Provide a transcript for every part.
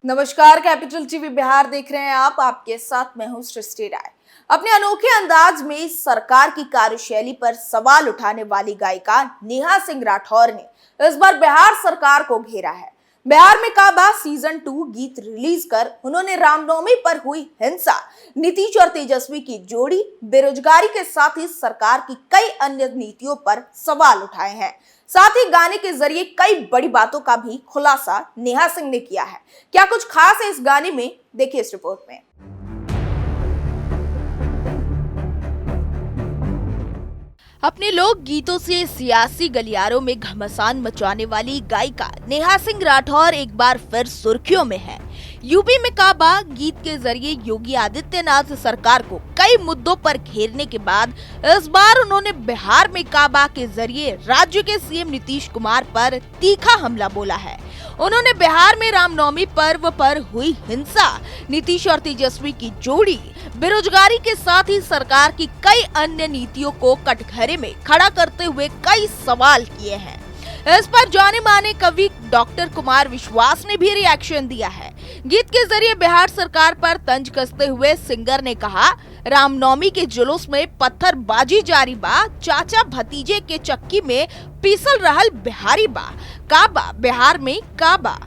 नमस्कार, capital TV Bihar देख रहे हैं आप। आपके साथ मैं हूं सृष्टि राय। अपने अनोखे अंदाज में सरकार की कार्यशैली पर सवाल उठाने वाली गायिका नेहा सिंह राठौर ने इस बार बिहार सरकार को घेरा है। बिहार में काबा सीजन 2 गीत रिलीज कर उन्होंने रामनवमी पर हुई हिंसा, नीतीश और तेजस्वी की जोड़ी, बेरोजगारी के साथ ही सरकार की कई अन्य नीतियों पर सवाल उठाए हैं। साथ ही गाने के जरिए कई बड़ी बातों का भी खुलासा नेहा सिंह ने किया है। क्या कुछ खास है इस गाने में, देखिए इस रिपोर्ट में। अपने लोक गीतों से सियासी गलियारों में घमासान मचाने वाली गायिका नेहा सिंह राठौर एक बार फिर सुर्खियों में है। यूपी में काबा गीत के जरिए योगी आदित्यनाथ सरकार को कई मुद्दों पर घेरने के बाद इस बार उन्होंने बिहार में काबा के जरिए राज्य के सीएम नीतीश कुमार पर तीखा हमला बोला है। उन्होंने बिहार में रामनवमी पर्व पर हुई हिंसा, नीतीश और तेजस्वी की जोड़ी, बेरोजगारी के साथ ही सरकार की कई अन्य नीतियों को कटघरे में खड़ा करते हुए कई सवाल किए हैं। इस पर जाने माने कवि डॉक्टर कुमार विश्वास ने भी रिएक्शन दिया है। गीत के जरिए बिहार सरकार पर तंज कसते हुए सिंगर ने कहा, रामनवमी के जुलूस में पत्थरबाजी जारी बा, चाचा भतीजे के चक्की में पीसल रहल बिहारी बा, काबा बिहार में काबा,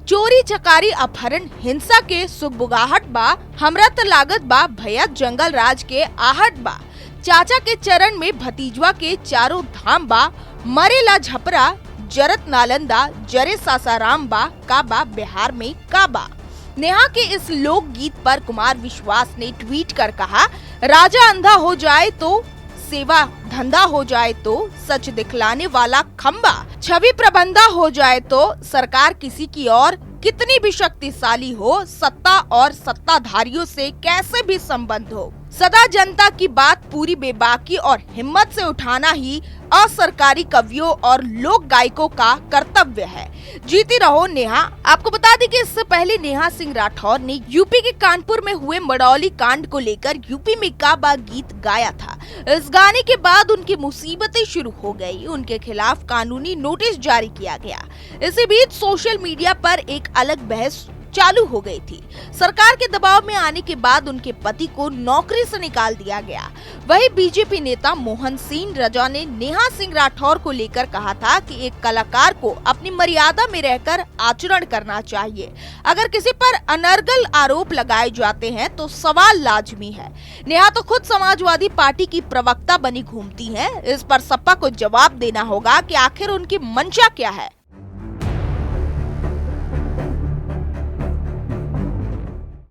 चोरी चकारी अपहरण हिंसा के सुगबुगाहट बा, हमरा त लागत बा भैया जंगल राज के आहट बा, चाचा के चरण में भतीजवा के चारों धाम बा, मरेला झपरा जरत नालंदा जरे सासाराम बा, काबा बिहार में काबा। नेहा के इस लोक गीत पर कुमार विश्वास ने ट्वीट कर कहा, राजा अंधा हो जाए तो सेवा धंधा हो जाए तो सच दिखलाने वाला खंबा, छवि प्रबंधा हो जाए तो सरकार किसी की और कितनी भी शक्तिशाली हो, सत्ता और सत्ताधारियों से कैसे भी संबंध हो, सदा जनता की बात पूरी बेबाकी और हिम्मत से उठाना ही असरकारी कवियों और लोक गायकों का कर्तव्य है। जीती रहो नेहा। आपको बता दें कि इससे पहले नेहा सिंह राठौर ने यूपी के कानपुर में हुए मड़ौली कांड को लेकर यूपी में काबा गीत गाया था। इस गाने के बाद उनकी मुसीबतें शुरू हो गई, उनके खिलाफ कानूनी नोटिस जारी किया गया। इसी बीच सोशल मीडिया पर एक अलग बहस चालू हो गई थी। सरकार के दबाव में आने के बाद उनके पति को नौकरी से निकाल दिया गया। वहीं बीजेपी नेता मोहन सिंह रजा ने नेहा सिंह राठौर को लेकर कहा था कि एक कलाकार को अपनी मर्यादा में रहकर आचरण करना चाहिए। अगर किसी पर अनर्गल आरोप लगाए जाते हैं तो सवाल लाजमी है। नेहा तो खुद समाजवादी पार्टी की प्रवक्ता बनी घूमती हैं। इस पर सपा को जवाब देना होगा कि आखिर उनकी मंशा क्या है।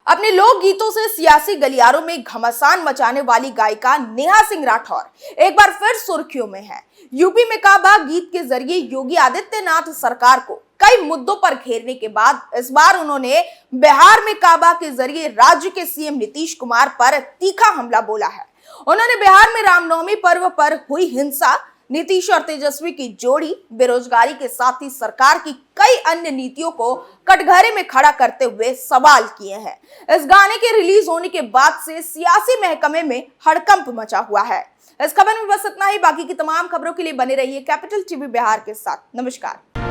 अपने लोक गीतों से सियासी गलियारों में घमासान मचाने वाली गायिका नेहा सिंह राठौर एक बार फिर सुर्खियों में है। यूपी में काबा गीत के जरिए योगी आदित्यनाथ सरकार को कई मुद्दों पर घेरने के बाद इस बार उन्होंने बिहार में काबा के जरिए राज्य के सीएम नीतीश कुमार पर तीखा हमला बोला है। उन्होंने बिहार में रामनवमी पर्व पर हुई हिंसा, नीतीश और तेजस्वी की जोड़ी, बेरोजगारी के साथ ही सरकार की कई अन्य नीतियों को कटघरे में खड़ा करते हुए सवाल किए हैं। इस गाने के रिलीज होने के बाद से सियासी महकमे में हड़कंप मचा हुआ है। इस खबर में बस इतना ही। बाकी की तमाम खबरों के लिए बने रहिए कैपिटल टीवी बिहार के साथ। नमस्कार।